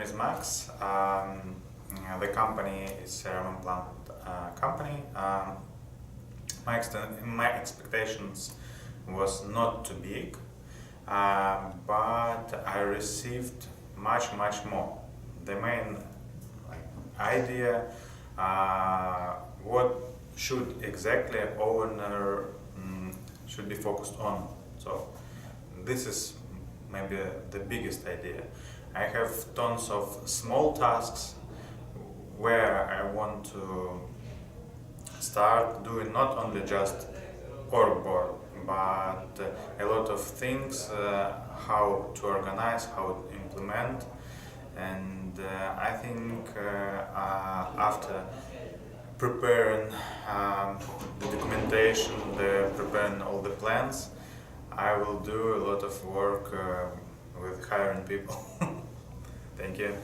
is Max. The company is CRMIMPLANT company. My expectations was not too big, but I received much more. The main idea, what should exactly owner should be focused on. So this is maybe the biggest idea. I have tons of small tasks where I want to start doing not only just ORGBOARD, but a lot of things, how to organize, how to implement. And I think after preparing the documentation, preparing all the plans, I will do a lot of work with hiring people. Thank you.